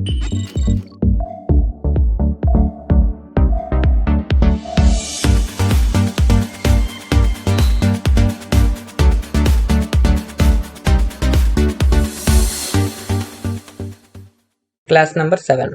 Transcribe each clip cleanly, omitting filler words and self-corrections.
Class number 7.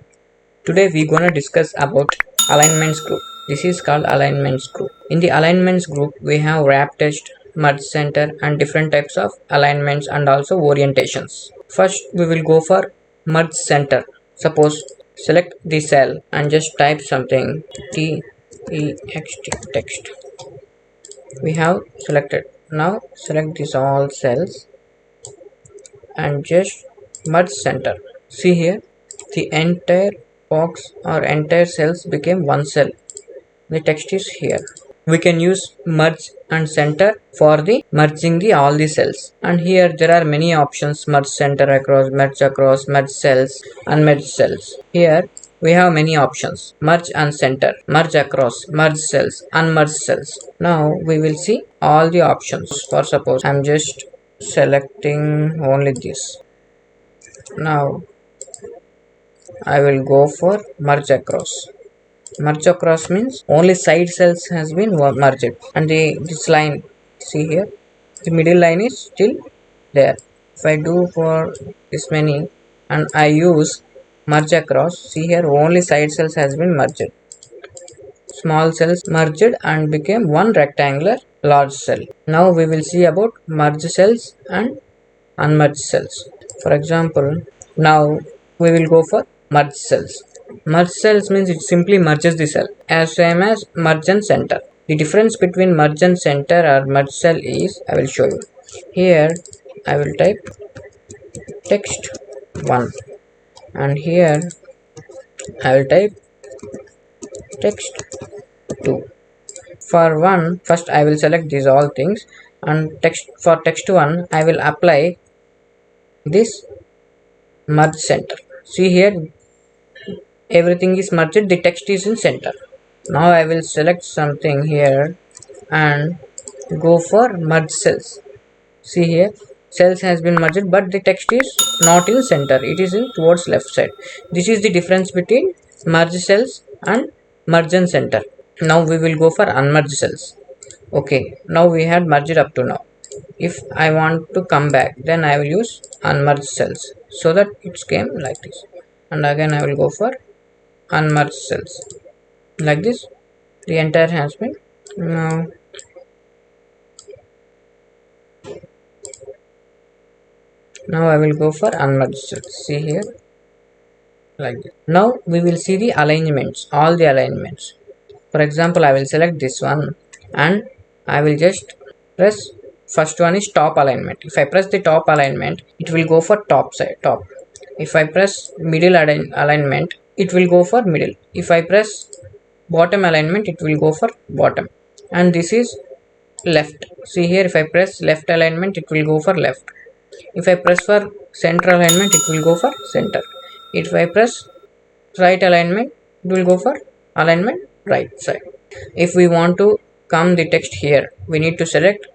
Today we gonna discuss about alignments group. This is called alignments group. In the alignments group we have wrap test, merge center and different types of alignments and also orientations. First we will go for merge center. Suppose select the cell and just type something text text. We have selected. Now select these all cells and just merge center. See here, the entire box or entire cells became one cell. The text is here. We can use merge and center for the merging the all the cells. And here there are many options: merge center across, merge cells, unmerge cells. Here we have many options: merge and center, merge across, merge cells, unmerge cells. Now we will see all the options. For suppose I'm just selecting only this. Now I will go for merge across. Merge across means only side cells has been merged, and this line, see here, the middle line is still there. If I do for this many and I use merge across, see here only side cells has been merged. Small cells merged and became one rectangular large cell. Now we will see about merge cells and unmerged cells. For example, now we will go for merge cells. Merge cells means it simply merges the cell, as same as merge and center. The difference between merge and center or merge cell is, I will show you. Here I will type text 1 and here I will type text 2. For 1, first I will select these all things, and for text 1 I will apply this merge center. See here, everything is merged, the text is in center. Now I will select something here and go for merge cells. See here, cells has been merged but the text is not in center, it is in towards left side. This is the difference between merge cells and merge and center. Now we will go for unmerged cells. Okay, now we had merged up to now. If I want to come back, then I will use unmerged cells, so that it came like this, and again I will go for unmerged cells like this. The entire has been now I will go for unmerged cells. See here, like this. Now we will see the alignments, all the alignments. For example, I will select this one and I will just press. First one is top alignment. If I press the top alignment, it will go for top side, top. If I press middle alignment, it will go for middle. If I press bottom alignment, it will go for bottom. And this is left. See here, if I press left alignment, it will go for left. If I press for center alignment, it will go for center. If I press right alignment, it will go for alignment right side. If we want to come the text here, we need to select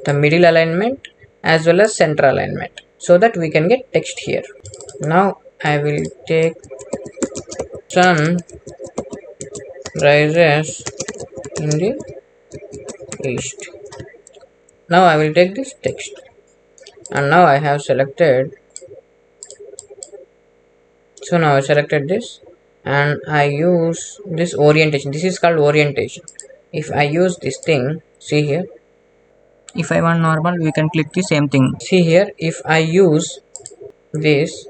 the middle alignment as well as center alignment, so that we can get text here. Now I will take sun rises in the east. Now I will take this text, and now I have selected. So now I selected this and I use this orientation. This is called orientation. If I use this thing, see here, if I want normal, we can click the same thing. See here, if I use this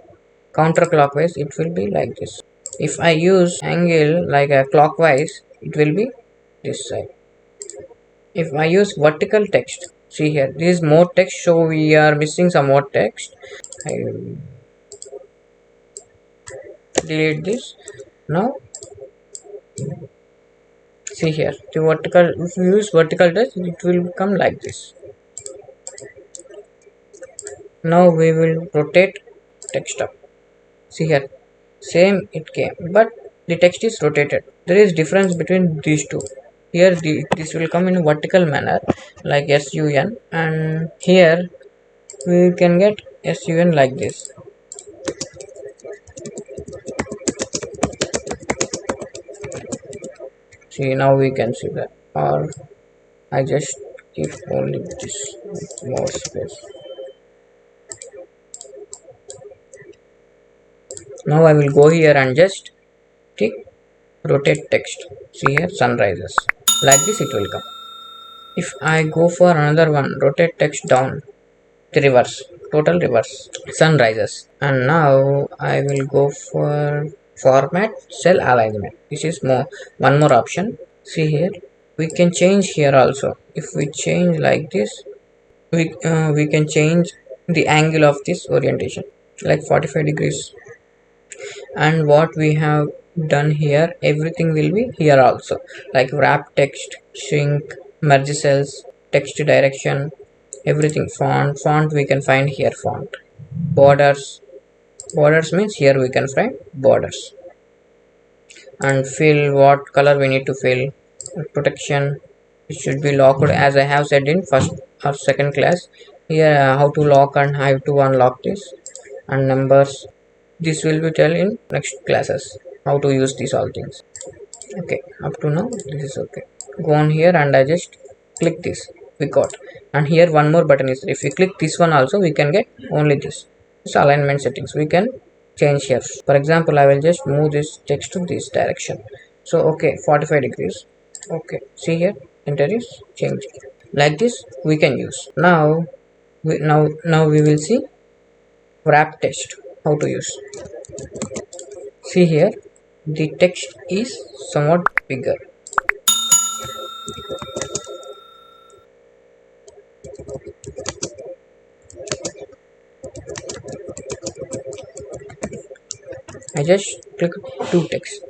counterclockwise, it will be like this. If I use angle like a clockwise, it will be this side. If I use vertical text, see here, this is more text, so we are missing some more text. I will delete this. Now see here, the vertical, if you use vertical text, it will become like this. Now we will rotate text up. See here, same it came, but the text is rotated. There is difference between these two. Here this will come in a vertical manner like SUN, and here we can get SUN like this. See, now we can see that. Or I just keep only this with more space. Now I will go here and just click rotate text. See here, sunrises. Like this it will come. If I go for another one, rotate text down, the reverse, total reverse, sunrises. And now I will go for format cell alignment. This is one more option. See here, we can change here also. If we change like this, we can change the angle of this orientation like 45 degrees. And what we have done here, everything will be here also, like wrap text, shrink, merge cells, text direction, everything. Font we can find here, font. Borders means here we can find borders. And fill, what color we need to fill. Protection, it should be locked, as I have said in first or second class. Here how to lock and how to unlock this. And numbers, this will be tell in next classes how to use these all things. Okay, up to now this is okay. Go on here and I just click this, we got. And here one more button is, if we click this one also we can get only this alignment settings we can change here. For example, I will just move this text to this direction. So okay, 45 degrees. Okay, see here, enter is changed. Like this we can use. Now we will see wrap text, how to use. See here, the text is somewhat bigger. I just click to text.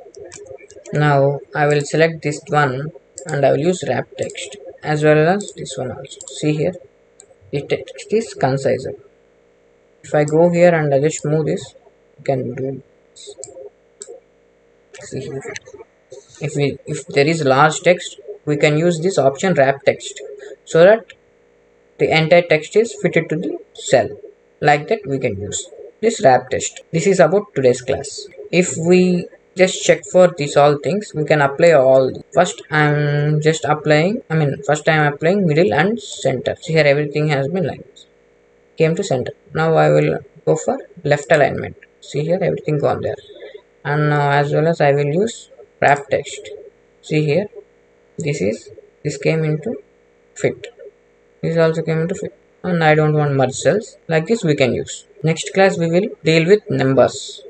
Now I will select this one and I will use wrap text as well as this one also. See here, the text is conciser. If I go here and I just move this, you can do this. See here, if there is large text, we can use this option wrap text, so that the entire text is fitted to the cell. Like that we can use this wrap text. This is about today's class. If we just check for these all things, we can apply all. First I'm applying middle and center. See here, everything has been like this, came to center. Now I will go for left alignment. See here, everything gone there. And now as well as I will use wrap text. See here, this came into fit, this also came into fit. And I don't want merge cells. Like this we can use. Next class we will deal with numbers.